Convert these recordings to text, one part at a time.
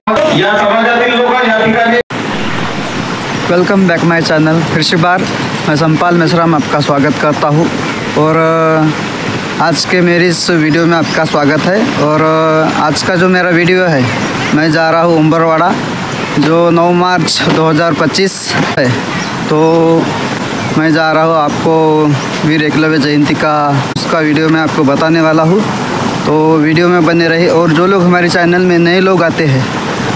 या समाजातील लोक या ठिकाणी। वेलकम बैक माय चैनल। फिर से बार मैं संपाल मिश्रा में आपका स्वागत करता हूँ और आज के मेरी इस वीडियो में आपका स्वागत है। और आज का जो मेरा वीडियो है, मैं जा रहा हूँ उम्बरवाड़ा, जो 9 मार्च 2025 है। तो मैं जा रहा हूँ, आपको वीर एकलव्य जयंती का उसका वीडियो मैं आपको बताने वाला हूँ। तो वीडियो में बने रहे। और जो लोग हमारे चैनल में नए लोग आते हैं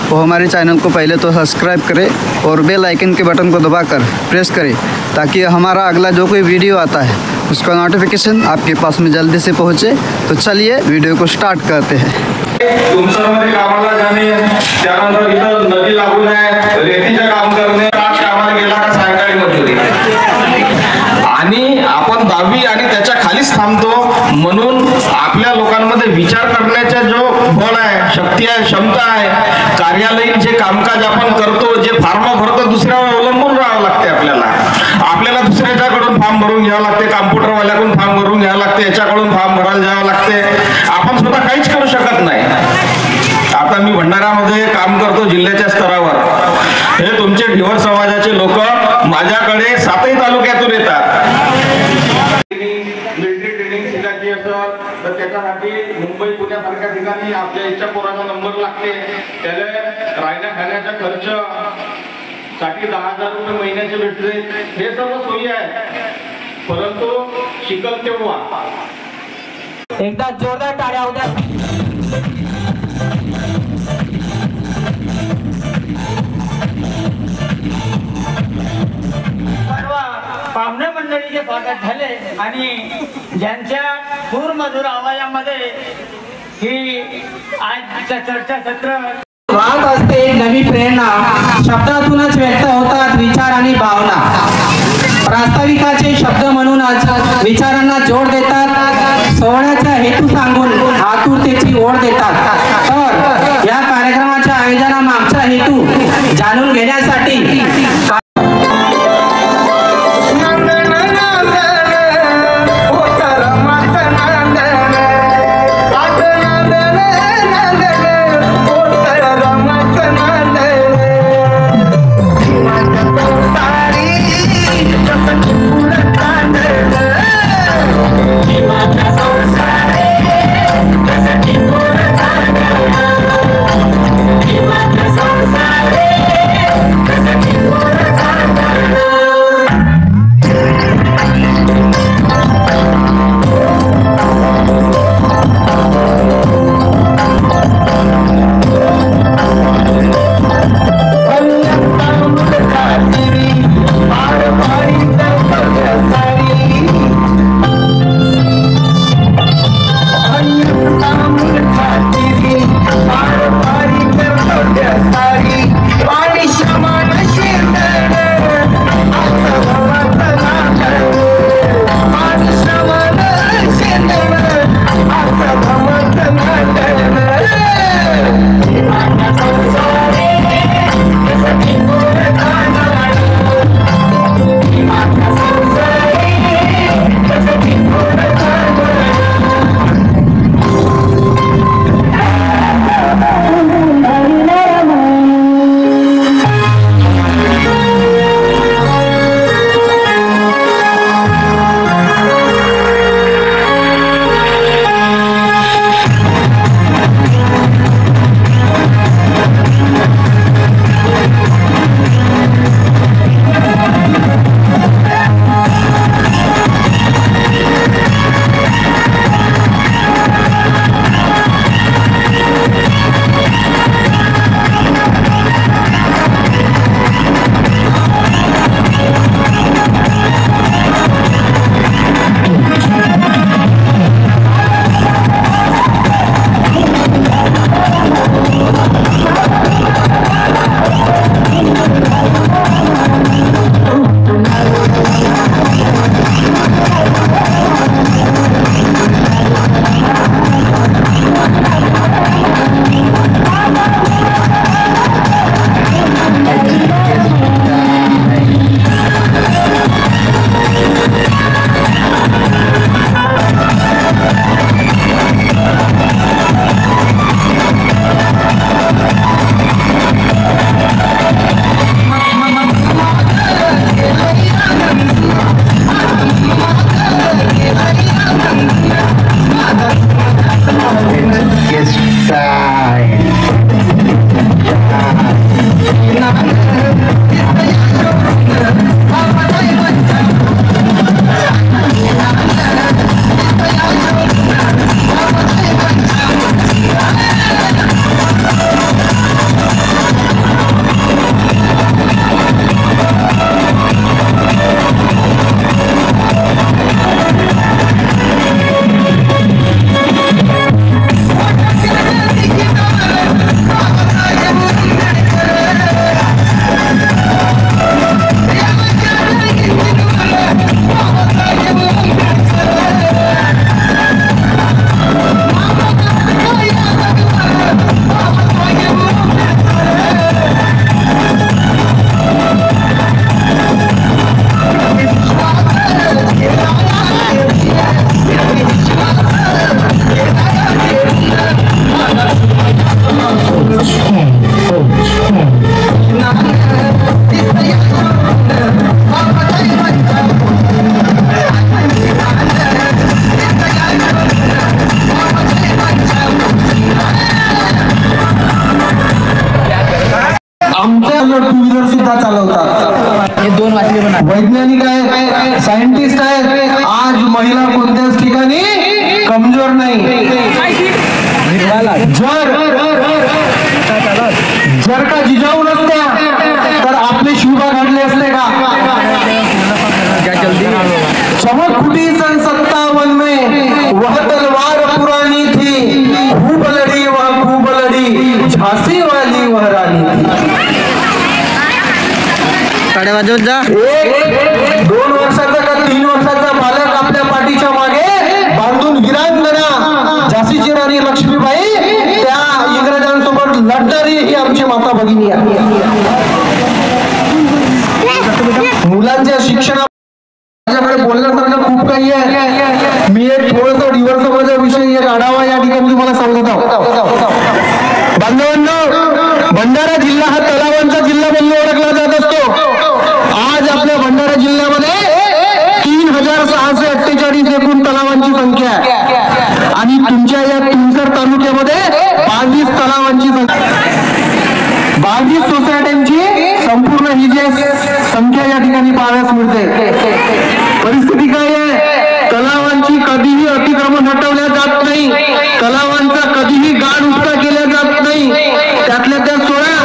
वो हमारे चैनल को पहले तो सब्सक्राइब करें और बेल आइकन के बटन को दबाकर प्रेस करें, ताकि हमारा अगला जो कोई वीडियो आता है उसका नोटिफिकेशन आपके पास में जल्दी से पहुँचे। तो चलिए वीडियो को स्टार्ट करते हैं। तुमसरमध्ये कामाला जाणे, त्यानंतर इथं नदी लागून आहे, रेतीचं काम करणे, आज कामाला गेला का सायंकाळी मजुरी। आणि आपण 10वी आणि त्याच्या खालीच थांबतो, म्हणून आपल्या लोकांमध्ये विचार करण्याचा जो बळ आहे, शक्ती आहे, क्षमता आहे, कार्यालयीन जे कामकाज आपण करतो, जे फॉर्म भरतो, दुसऱ्यावर अवलंबून राहावं लागते। आपल्याला दुसऱ्याच्याकडून फॉर्म भरून घ्यावं लागते, कॉम्प्युटरवाल्याकडून फॉर्म भरून घ्यावं लागते, याच्याकडून फॉर्म भरायला जावं लागते। आपण स्वतः काहीच करू शकत नाही। आता मी भंडारामध्ये काम करतो जिल्ह्याच्या स्तरावर। हे तुमचे ढिवर समाजाचे लोक माझ्याकडे 7ही तालुक्यातून येतात। मिलिटरी ट्रेनिंग शिकायची असेल तर त्याच्यासाठी मुंबई पुण्यासारख्या ठिकाणी आपल्या इच्छा पोराचा नंबर लागते। त्याला राहण्या खाण्याचा खर्च साठी 10,000 रुपये महिन्याचे भेटते। हे सर्व सोयी आहे, परंतु शिकल तेव्हा। एकदा जोरदार टाळ्या होत्या। पाहुणे मंडळीचे स्वागत झाले आणि ज्यांच्या सूर मधुर आवाजामध्ये ही आजचं चर्चासत्र वाहत असते नवी प्रेरणा, शब्दातूनच व्यक्त होतात विचार आणि भावना। प्रास्ताविकाचे शब्द म्हणूनच विचारांना जोड देतात, सोहळ्याचा हेतू सांगून आतुरतेची ओढ देतात। तर या कार्यक्रमाच्या आयोजनामागचा हेतू जाणून घेण्यासाठी के स्टाइल टू व्हीलर सुद्धा चालवतात. हे 2 वाचले पण वैज्ञानिक आहे, सायंटिस्ट आहेत. आज महिला कोणत्याच ठिकाणी कमजोर नाही. जर का जिजाऊ नसत्या तर आपले शिवबा घडले असते का? चमक फुटी सन 57 में वह तलवार पुरानी थी, खूब लड़ी वह खूब लड़ी, झांसी वाली वह रानी थी. टाळ्या वाजवत जा. 2 वर्षाचा का 3 वर्षाचा बालक आपल्या पाठीच्या मागे बांधून वीरांगना झाशीची राणी लक्ष्मीबाई त्या इंग्रजांसोबत लढणारी ही आमची माता भगिनी आहे. मुलांच्या शिक्षणा माझ्याकडे बोलण्यासारखं खूप काही आहे. मी एक थोडस डिव्हर्स समाजाविषयी एक आढावा या ठिकाणी तुम्हाला सांगत आहोत. बांधवांनो, भंडारा जिल्हा हा तलावांचा जिल्हा म्हणून ओळखला जात असतो. आज आपल्या भंडारा जिल्ह्यामध्ये 3648 एकूण तलावांची संख्या आहे आणि तुमच्या या तुमसर तालुक्यामध्ये 22 तलावांची संख्या, 22 सोसायट्यांची संपूर्ण ही जी संख्या या ठिकाणी पाहायला मिळते. परिस्थिती काय आहे? तलावांची कधीही अतिक्रमण हटवल्या जात नाही, तलावांचा कधीही गाढ उपसा केला जात नाही. त्यातल्या त्या 16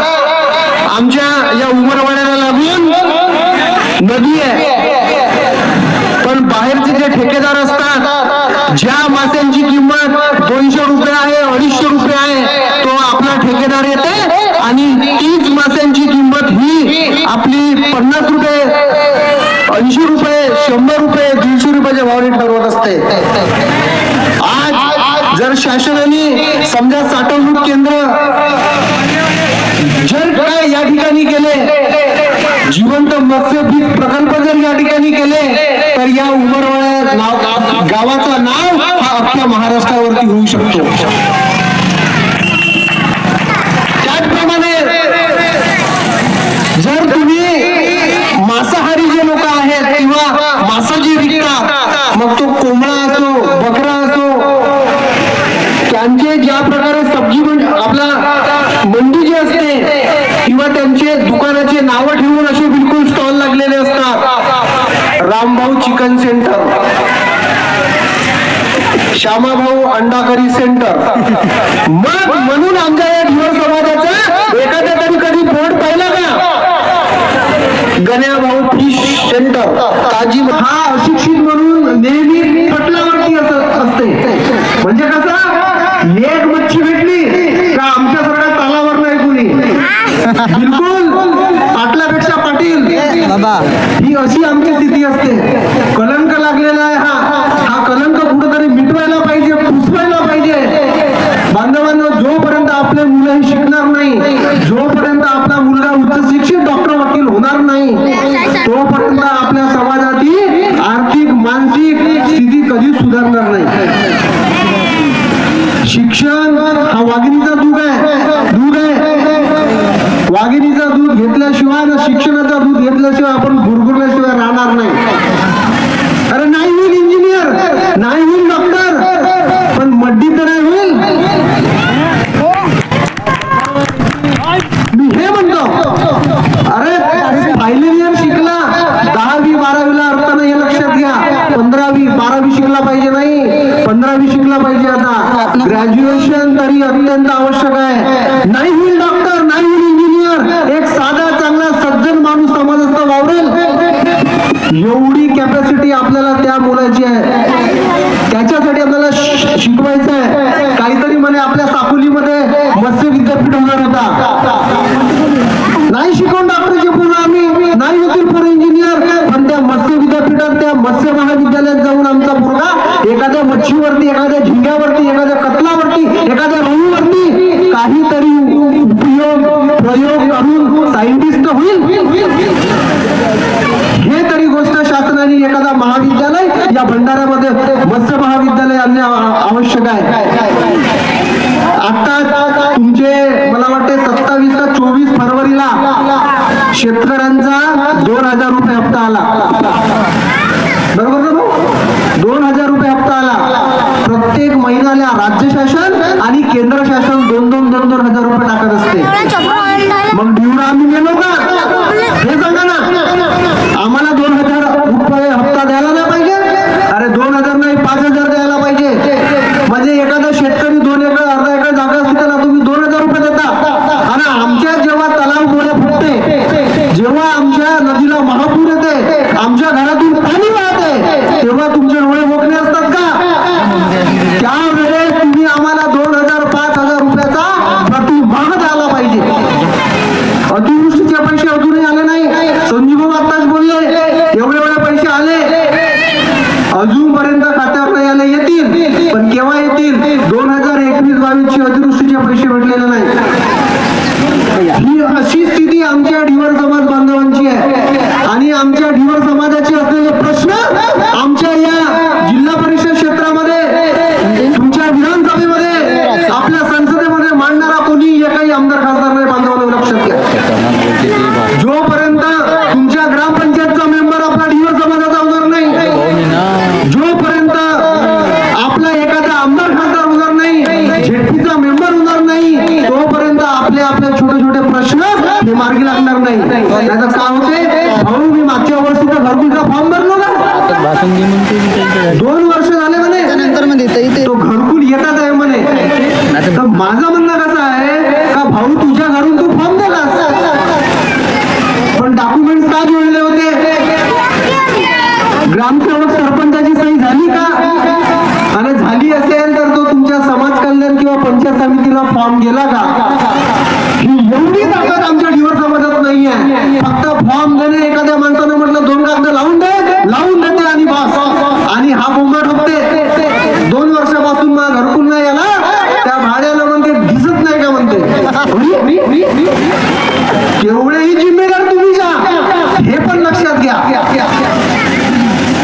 आमच्या या उमरवाड्याला लागून नदी आहे. पण बाहेरचे जे ठेकेदार असतात, ज्या माशांची किंमत 200 रुपये आहे, 250 रुपये आहे, तो आपला ठेकेदार येते आणि तीच माशांची किंमत ही आपली 50 रुपये, 80 रुपये, 100 रुपये, 150 रुपयाच्या भावाने ठरवत असते. आज जर शासनाने समजा साठवणूक केंद्र जर काय या ठिकाणी केले, जिवंत मत्स्य पीक प्रकल्प जर या ठिकाणी केले, तर या उमरवाड्या गावाचं नाव हा अख्ख्या महाराष्ट्रावरती होऊ शकतो. त्याचप्रमाणे जर तुम्ही मांसाहारी जे लोक आहेत किंवा मासा जे विकतात, मग तो कोंबडा असो, बकरा असो, त्यांचे ज्या प्रकारे सब्जी आपला मंडी जी असते किंवा त्यांचे दुकानाचे नावं ठेवून असे बिलकुल स्टॉल लागलेले असतात. रामभाऊ चिकन सेंटर, श्यामाभाऊ अंडा करी सेंटर. मग म्हणून आमच्या या ढिवर समाजाचा एखाद्या तरी कधी बोर्ड पाहिला का? गण्याभाऊ फिश सेंटर, ताजी. हा अशिक्षित म्हणून नेहमी पटलावरती असते. म्हणजे कसं, एक मच्छी भेटली का आमच्यासारख्या तालावर नाही कुणी. बिलकुल पाटलापेक्षा पाटील बाबा, ही अशी आमची स्थिती असते. कलंक लागलेला आहे. हा कलंक कुठेतरी मिटवायला पाहिजे, पुसवायला पाहिजे. बांधवांना जोपर्यंत आपले मुलं शिकणार नाही, जोपर्यंत आपला मुलगा उच्च शिक्षित डॉक्टर वकील होणार नाही, तोपर्यंत आपल्या समाजातील आर्थिक मानसिक स्थिती कधीच सुधारणार नाही. शिक्षण हा वाघिणीचा दूध आहे. वाघिणीचा दूध घेतल्याशिवाय ना शिक्षणाचा दूध घेतल्याशिवाय आपण गुरगुरल्याशिवाय राहणार नाही. अरे नाही होईल इंजिनियर, नाही होईल डॉक्टर, पण मड्डी तर नाही होईल. शिकला पाहिजे. आता ग्रॅज्युएशन तरी अत्यंत आवश्यक आहे. नाही होईल डॉक्टर, नाही होईल इंजिनियर, एक साधा चांगला सज्जन माणूस समाजात वावरेल एवढी कॅपॅसिटी आपल्याला त्या मुलाची आहे. त्याच्यासाठी आपल्याला शिकवायचं आहे. काहीतरी म्हणे आपल्या साकोलीमध्ये मत्स्य विद्यापीठ होणार होता, नाही शिकवून डॉक्टरचे पूर्ण आम्ही, नाही होतील पूर्ण इंजिनियर. पण त्या मत्स्य विद्यापीठात, त्या मत्स्य महाविद्यालयात जाऊन आमचा मुलगा एखाद्या मच्छीवरती, एखाद्या झिंग्यावरती, एखाद्या कतलावरती, एखाद्या रोहूवरती काहीतरी उपयोग प्रयोग करून सायंटिस्ट होईल. हे तरी गोष्ट शासनाने एखादा महाविद्यालय या भंडाऱ्यामध्ये मत्स्य महाविद्यालय आणणे आवश्यक आहे. आता तुमचे मला वाटते 27 का 24 फरवरीला शेतकऱ्यांचा 2000 रुपये हप्ता आला, बरोबर ना भाऊ? 2000 रुपये हप्ता आला. प्रत्येक महिन्याला राज्य शासन आणि केंद्र शासन 2,000 रुपये टाकत असते. मग डिवडा आम्ही गेलो का हे सांगा ना. आम्हाला 2000 रुपये हप्ता द्यायला नाही पाहिजे? अरे 2000 नाही, 5000 द्यायला पाहिजे. म्हणजे एखादा शेतकरी 2 एकर अर्धा एकर जागा असते त्याला तुम्ही 2000 रुपये देता. आणि आमच्या जेव्हा तलाव गोळे फुटते, जेव्हा आमच्या नदीला महापूर येते, आमच्या घरातून पाणी वाहते, तेव्हा तुमचे डोळे मोकळे असतात का? त्यावेळेस तुम्ही आम्हाला 2000 5,000 रुपयाचा प्रतिमाह द्यायला पाहिजे. अतिवृष्टीचे पैसे अजूनही आले नाही. संजीव आताच बोलले एवढे पैसे आले, अजूनपर्यंत खात्यावर नाही आले. येतील, पण केव्हा येतील? 2021-22 ची अतिवृष्टीचे पैसे भेटलेले नाही. ही अशी स्थिती आमच्या ढिवर समाज बांधवांची आहे. आणि आमच्या ढिवर समाजाचे असलेले प्रश्न आमच्या या जिल्हा परिषद क्षेत्रामध्ये, तुमच्या विधानसभेमध्ये, आपल्या संसदेमध्ये मांडणारा कोणी एकही आमदार खासदार नाही. बांधवांना लक्षात घ्या, जोपर्यंत तुमच्या ग्रामपंचायतचा मेंबर आपला ढिवर समाजाचा होणार नाही, जोपर्यंत आपला एखादा आमदार खासदार होणार नाही, झेडपीचा मेंबर होणार नाही, तोपर्यंत आपले छोटे छोटे प्रश्न हे मार्गी लागणार नाही. नाहीतर काय होते भाऊ, मी मागच्या वर्षी तर घरकुलचा फॉर्म भरलो ना, 2 वर्ष झाले म्हणे, तो घरकुल येतात आहे म्हणे. तर माझं म्हणणं कसं आहे का भाऊ, तुझ्या घरून तू फॉर्म दिलास, पण डॉक्युमेंट का जोडले होते? ग्रामसेवक सरपंचाची सही झाली का? आणि झाली असेल तर तो तुमच्या समाज कल्याण किंवा पंचायत समितीला फॉर्म गेला का? ही एवढी ताकद आमच्या ढिवर समाजात नाही आहे. फक्त फॉर्म देणे, एखाद्या माणसानं म्हटलं 2 कागद लावून देते आणि बस, आणि हा बोंबा ठोकते. 2 वर्षापासून मला घरकुल नाही आला, त्या भाड्याला म्हणते दिसत नाही का म्हणते. केवढेही जिम्मेदार तुम्ही जा, हे पण लक्षात घ्या.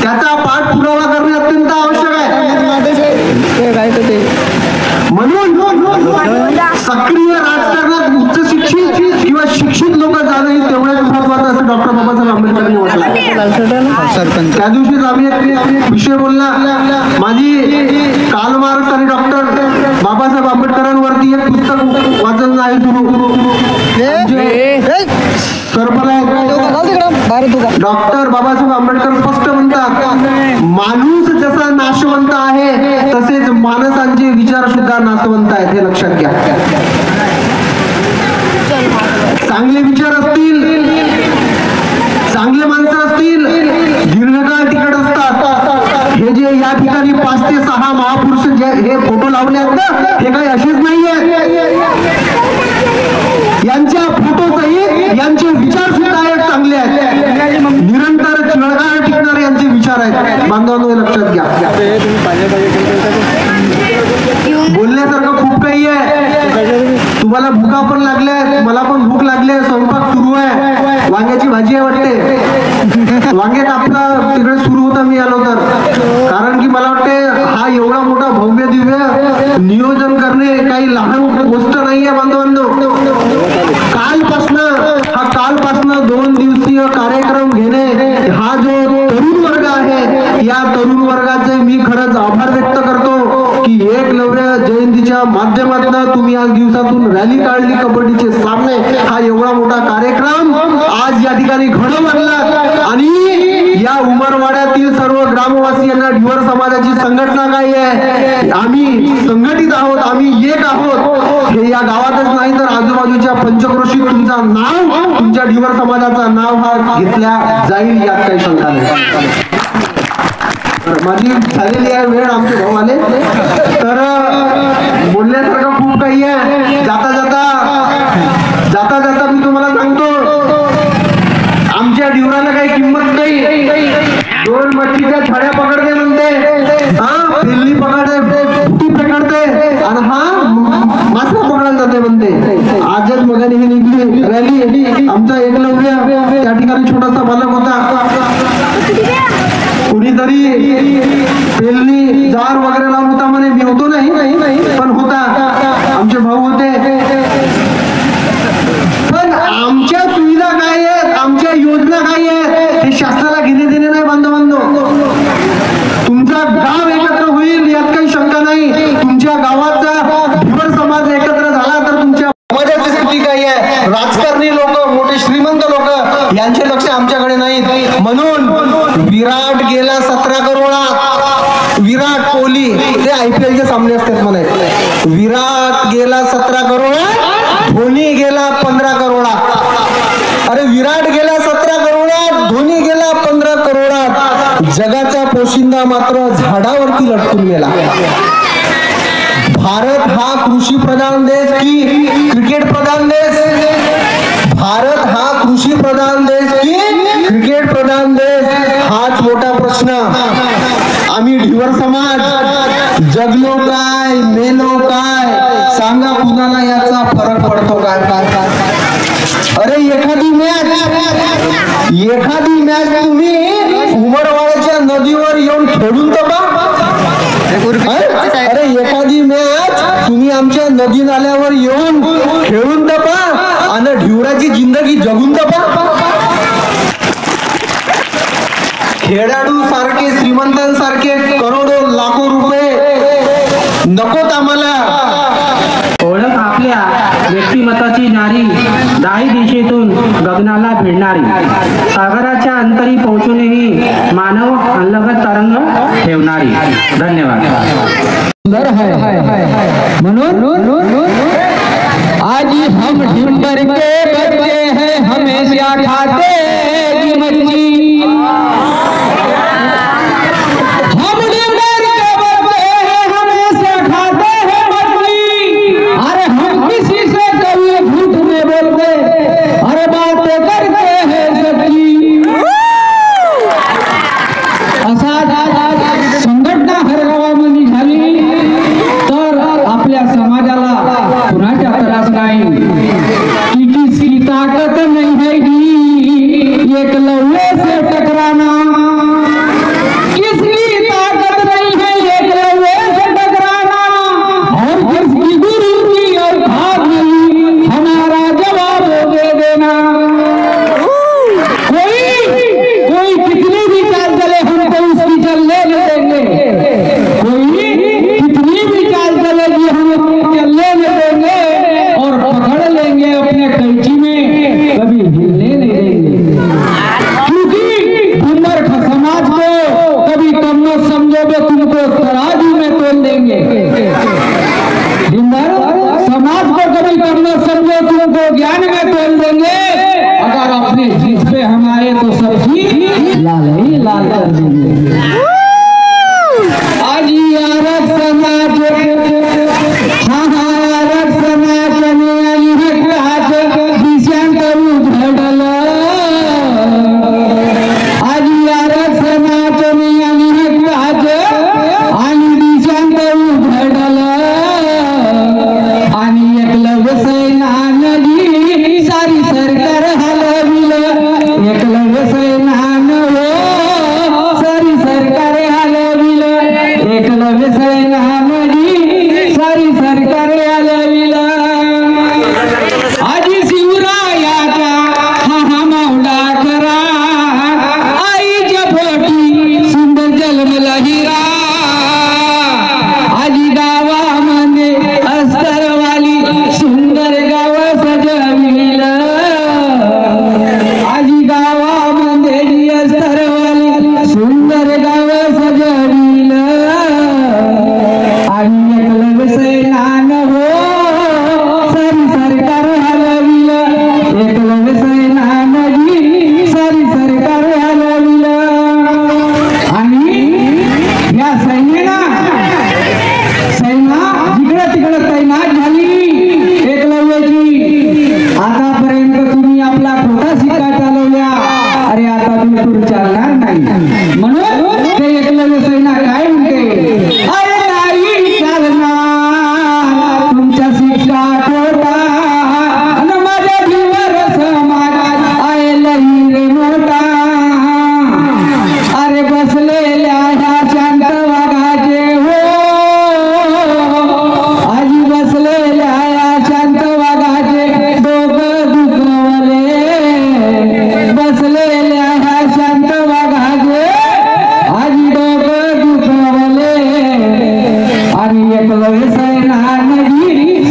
त्याचा पाठपुरावा करणे अत्यंत आवश्यक आहे. म्हणून सक्रिय राजकारणात उच्च शिक्षित किंवा शिक्षित लोक जाणं तेवढ्याच महत्वाचं असं डॉक्टर बाबासाहेब आंबेडकरांनी म्हटलं. त्या दिवशीच आम्ही एक विषय बोलला. माझी कार्ल मार्क्स आणि डॉक्टर बाबासाहेब आंबेडकरांवरती एक पुस्तक वाचन आहे सुरू. डॉक्टर बाबासाहेब आंबेडकर स्पष्ट म्हणतात, माणूस जसा नाशवंत आहे तसेच माणसांचे विचार सुद्धा नाशवंत आहेत. हे लक्षात घ्या. चांगले विचार असतील, चांगले माणसं असतील, दीर्घकाळ तिकड असतात. हे जे या ठिकाणी 5 ते 6 महापुरुष जे हे फोटो लावले आहेत ना, हे काही असेच नाहीये. यांच्या फोटो सहित यांचे विचार सुद्धा चांगले आहेत. निरंतर चिळगाळ टिकणारे यांचे विचार आहेत. बांधवांनो हे लक्षात घ्या. बोलण्यासारखं खूप काही आहे. तुम्हाला भुका पण लागल्या, मला पण भूक लागली आहे. स्वयंपाक सुरू आहे, वांग्याची भाजी आहे वाटते. वांगे कापला तिकडे सुरू होता मी आलो तर, कारण की मला वाटते हा एवढा मोठा भव्य दिव्य नियोजन करणे काही लहान गोष्ट नाहीये. बांधवांनो, कालपासनं 2 दिवसीय कार्यक्रम घेणे, हा जो तरुण वर्ग आहे, या तरुण वर्गाचे मी खरंच आभार व्यक्त करतो की एकलव्य जयंतीच्या माध्यमातून तुम्ही आज दिवसातून रॅली काढली, कबड्डीचे सामने, हा एवढा मोठा कार्यक्रम आज या ठिकाणी घडवून आणला. आणि या उमरवाड्यातील सर्व ग्रामवासियांना ढिवर समाजाची संघटना काय आहे, आम्ही संघटित आहोत, आम्ही एक आहोत, हे या गावातच नाही तर आजूबाजूच्या पंचक्रोशीत तुमचा नाव, तुमच्या ढिवर समाजाचं नाव हा घेतल्या जाईल, यात काही शंका नाही. माझी झालेली आहे वेळ, आमचे भाऊ आले तर बोलण्यासारखं खूप काही आहे. जाता जाता मी तुम्हाला सांगतो, आमच्या ढिवराला काही किंमत नाही. 2 मच्छीच्या छड्या पकडते म्हणते, हा फिल्ली पकडते, बुटी पकडते आणि हा मासा पकडायला जाते म्हणते. आजच मगाने ही निघली रॅली, आमचा एकलव्य त्या ठिकाणी छोटासा बालक होता, कुणीतरी पेलणी जार वगैरे लावून होता म्हणे, मी होतो नाही पण होता, आमचे भाऊ होते. पण आमच्या सुविधा काय आहेत, आमच्या योजना काय आहेत, हे शासनाला घेणे देणे नाही. बांधव तुमचा गाव एकत्र होईल यात काही शंका नाही. तुमच्या गावाचा ढिवर समाज एकत्र झाला तर तुमच्या समाजाची स्थिती काय आहे. राजकारणी लोक, मोठे श्रीमंत लोक यांचे लक्ष आमच्याकडे नाहीत. म्हणून विराट गेला 17 करोडात, विराट कोहली ते IPL चे सामने असतात म्हणे, विराट गेला 17 करोडात, धोनी गेला 15 करोडात. अरे विराट गेला 17 करोडात, धोनी गेला 15 करोडात, जगाचा पोशिंदा मात्र झाडावरती लटकून गेला. भारत हा कृषी प्रधान देश की क्रिकेट प्रधान देश, भारत हा कृषी प्रधान देश की क्रिकेट प्रधान देश, हाच मोठा प्रश्न. आम्ही ढिवर समाज जगलो काय, मेलो काय, सांगा कुणाला याचा फरक पडतो काय. अरे एखादी मॅच तुम्ही उमरवाड्याच्या नदीवर येऊन खेळून तर पहा. अरे एखादी मॅच तुम्ही आमच्या नदी नाल्यावर येऊन खेळून तर पहा आणि ढिवराची जिंदगी जगून तर पहा. खेळाडू सारखे, श्रीमंतांसारखे करोडो लाखो रुपये नकोत आम्हाला. ओळख आपल्या व्यक्तिमत्वाची नारी, 10 दिशेतून गगनाला भिडणारी, सागराच्या अंतरी पोहोचूनही मानव अलगद तरंग ठेवणारी. धन्यवाद. सुंदर है म्हणून आज हम ढिंबर के बच्चे हैं, हमेशा खाते की मच्छी. हम ढिंबर के बच्चे हैं, हमेशा खाते हैं मछली. अरे हम किसी से कभी झूठ में बोलते, अरे बातें करते हैं सच्ची. असा संघटना हर गावामध्ये झाली तर आपल्या समाजाला कुणाच्या त्रास नाही. कि किसकी ताकत नहीं है एकलव्य से टकराना, किसकी ताकत नहीं है एकलव्य से टकराना, और किसकी गुरु की औकात नहीं हमारा जवाब दे देना. कोई कितनी भी चाल चले हम तो उसकी चलने देंगे, कोई कितनी भी चाल चलेगी हम उसकी चलने देंगे और पकड़ लेंगे अपने कैंची में, कभी हिलने नहीं देंगे. क्योंकि ढिंबर समाज को कभी कम न समझोगे, तुमको तराजू में तोल देंगे. ढिंबर समाज को कभी कम न समझो, तुमको ज्ञान में तोल देंगे. अगर अपने जीत पे हम आए तो सबकी लाल ही लाल कर देंगे. आज यारक समाज, हाँ यारक समाज में अलिहक राज दिशांत उधड़ल. आज यारक समाज में अलिहक राज आणि दिशांत उधड़ल. आणि एकलव्य सैनानली सारी सरकार हलविल, एकलव्य सैनान हो सारी सरकार एकलव्य सैनान हो सारी सरकार हलविलं एकलव्य सैनानजी सारी सरकार हलविलं आणि या सैन्याला जिकडं तिकडं तैनात झाली एकलव्याची आतापर्यंत तुम्ही आपला खोटा शिक्का चालवल्या अरे आता बिलकुल चालणार नाही म्हणून ते एकलव्य सैना काय म्हणते अरे नाही चालणार तुमचा शिक्का खोटा आणि माझ्या जीवर समाज आहे लई मोठा अरे बसलेल्या ह्या शांत वाघाचे हो आजी बसलेल्या ह्या शांत वाघाचे डोकं दुखवले बसलेल्या ह्या शांत वाघाचे आजी डोकं दुखवले आणि एकलव्य सैनानजी